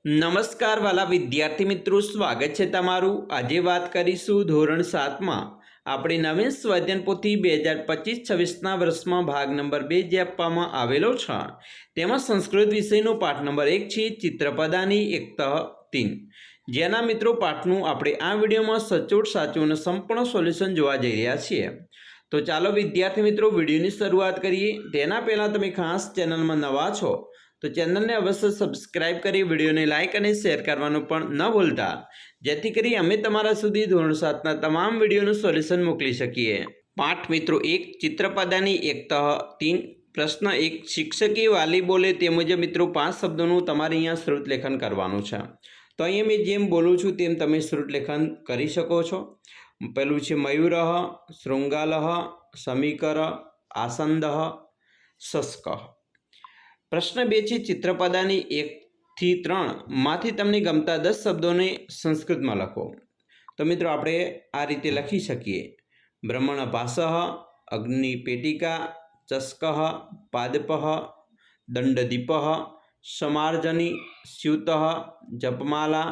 નમસ્કાર વાલા વિદ્યાર્થી મિત્રો, સ્વાગત છે તમારું। આજે વાત કરીશું ધોરણ 7માં આપણી નવીન સ્વાધ્યાયન પોથી 2025-26ના વર્ષમાં ભાગ નંબર 2 જે આપવામાં આવેલો છે તેમાં સંસ્કૃત વિષયનો પાઠ નંબર 1 છે ચિત્રપદાની એકતઃ 3, જેના મિત્રો પાઠનું આપણે આ વિડીયોમાં સચોટ સાચું અને સંપૂર્ણ સોલ્યુશન જોવા જઈ રહ્યા છીએ। તો ચાલો વિદ્યાર્થી મિત્રો વિડીયોની શરૂઆત કરીએ। તેના પહેલાં તમે ખાસ ચેનલમાં નવા છો તો ચેનલને અવશ્ય સબસ્ક્રાઇબ કરી વિડીયોને લાઇક અને શેર કરવાનું પણ ન ભૂલતા, જેથી કરી અમે તમારા સુધી ધોરણ 7ના તમામ વિડીયોનું સોલ્યુશન મોકલી શકીએ। પાઠ મિત્રો 1 ચિત્રપદાની એકતઃ 3 પ્રશ્ન 1 શિક્ષકે વાલી બોલે તે મુજબ મિત્રો 5 શબ્દોનું તમારે અહીંયા શ્રુત લેખન કરવાનું છે। તો અહીંયા મેં જેમ બોલું છું તેમ તમે શ્રુત લેખન કરી શકો છો। પહેલું છે મયુરઃ, શૃંગાલઃ, સમીકર, આસંદઃ, શસ્કઃ। પ્રશ્ન 2 છે ચિત્રપદાની 1 થી 3 માંથી તમને ગમતા 10 શબ્દોને સંસ્કૃતમાં લખો। તો મિત્રો આપણે આ રીતે લખી શકીએ: બ્રહ્મણપાસઃ, અગ્નિપેટિકા, ચસ્કઃ, પાદપઃ, દંડદીપઃ, સમાર્જની, સ્યુતઃ, જપમાલા,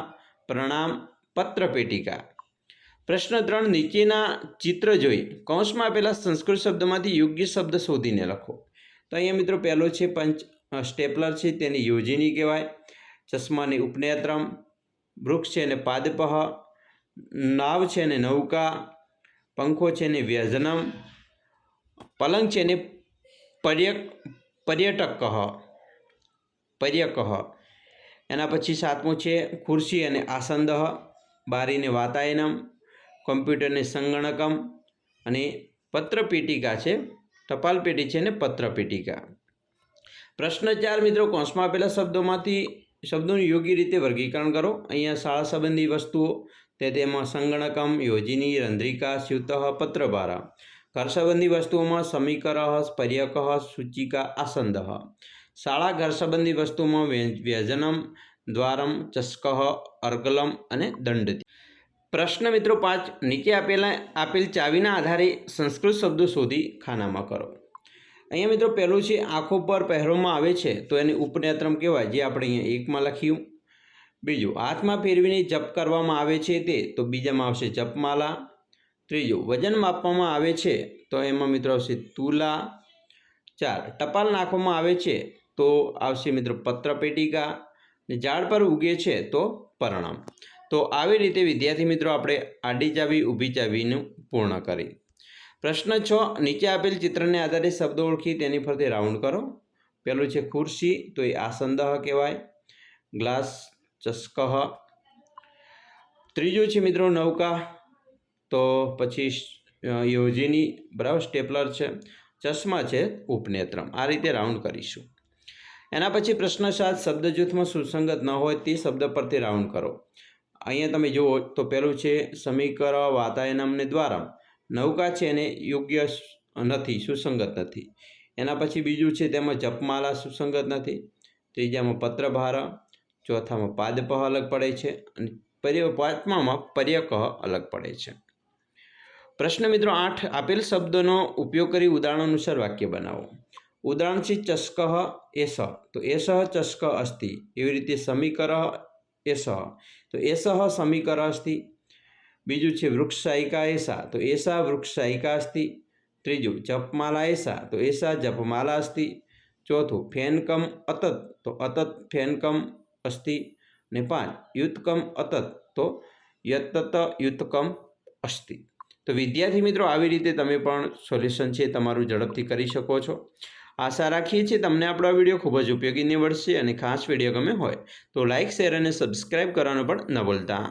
પ્રણામ, પત્રપેટિકા। પ્રશ્ન 3 નીચેના ચિત્ર જોઈ કૌંસમાં આપેલા સંસ્કૃત શબ્દોમાંથી યોગ્ય શબ્દ શોધીને લખો। તો અહીંયા મિત્રો પહેલો છે સ્ટેપલર છે તેને યોજિની કહેવાય, ચશ્માને ઉપનેત્રમ, વૃક્ષ છે ને પાદપઃ, નાવ છે ને નૌકા, પંખો છે ને વ્યજનમ, પલંગ છે ને પર્યકઃ। એના પછી 7મું છે ખુરશી અને આસંદઃ, બારીને વાતાયનમ, કોમ્પ્યુટરને સંગણકમ અને પત્રપેટિકા છે ટપાલ પેટી છે ને પત્રપેટિકા। પ્રશ્ન 4 મિત્રો કૌંસમાં આપેલા શબ્દોનું યોગ્ય રીતે વર્ગીકરણ કરો। અહીંયા શાળા સંબંધી વસ્તુઓ તેમાં સંગણકમ, યોજિની, રંધ્રિકા, સ્યુતઃ, પત્રભારા। ઘર સંબંધી વસ્તુઓમાં સમીકરઃ, પર્યકઃ, સૂચિકા, આસંદઃ। શાળા ઘર સંબંધી વસ્તુઓમાં વ્યજનમ, દ્વારમ, ચસ્કઃ, અર્ગલમ અને દંડ। પ્રશ્ન મિત્રો 5 નીચે આપેલ ચાવીના આધારે સંસ્કૃત શબ્દો શોધી ખાનામાં કરો। અહીંયા મિત્રો પહેલું છે આંખો પર પહેરવામાં આવે છે તો એને ઉપનેત્રમ કહેવાય, જે આપણે અહીંયા 1માં લખ્યું। બીજું હાથમાં ફેરવીને જપ કરવામાં આવે છે તે, તો બીજામાં આવશે જપમાલા। ત્રીજું વજન માપવામાં આવે છે તો એમાં મિત્રો આવશે તુલા। 4 ટપાલ નાખવામાં આવે છે તો આવશે મિત્રો પત્રપેટિકા। ઝાડ પર ઉગે છે તો પરણમ। તો આવી રીતે વિદ્યાર્થી મિત્રો આપણે આડી ચાવી ઊભી ચાવીનું પૂર્ણ કરી। પ્રશ્ન 6 નીચે આપેલ ચિત્રને આધારે શબ્દો ઓળખી તેની ફરતે રાઉન્ડ કરો। પહેલું છે ખુરશી તો એ આસંદઃ કહેવાય, ગ્લાસ ચસ્કઃ। ત્રીજું છે મિત્રો નૌકા તો પછી યોજિની બરાબર સ્ટેપલર છે, ચશ્મા છે ઉપનેત્રમ। આ રીતે રાઉન્ડ કરીશું। એના પછી પ્રશ્ન 7 શબ્દ જૂથમાં સુસંગત ન હોય તે શબ્દ પરથી રાઉન્ડ કરો। અહીંયા તમે જુઓ તો પહેલું છે સમીકર, વાતાયનમ ને દ્વારમ। નૌકા છે એને યોગ્ય નથી, સુસંગત નથી। એના પછી બીજું છે તેમાં જપમાલા સુસંગત નથી। ત્રીજામાં પત્રભાર, ચોથામાં પાદપઃ અલગ પડે છે અને પાંચમામાં પર્યકઃ અલગ પડે છે। પ્રશ્ન મિત્રો 8 આપેલ શબ્દોનો ઉપયોગ કરી ઉદાહરણ અનુસાર વાક્ય બનાવો। ઉદાહરણ છે ચસ્કઃ એષ, તો એષ ચસ્ક અસ્તિ। એવી રીતે સમીકર એષ, તો એષ સમીકર અસ્તિ। બીજું છે વૃક્ષશાયિકા એષા, તો એષા વૃક્ષશાયિકા અસ્તિ। ત્રીજું જપમાલા એષા, તો એષા જપમાલા અસ્તિ। ચોથું ફેનકમ અતત, તો અતત ફેનકમ અસ્તિ। ને 5 યુતકમ અતત, તો યતત યુતકમ અસ્તિ। તો વિદ્યાર્થી મિત્રો આવી રીતે તમે પણ સોલ્યુશન છે તમારું ઝડપથી કરી શકો છો। આશા રાખીએ છીએ તમને આપણો આ વિડીયો ખૂબ જ ઉપયોગી નીવડશે અને ખાસ વિડીયો ગમે હોય તો લાઇક, શેર અને સબસ્ક્રાઈબ કરવાનું પણ ન ભૂલતા।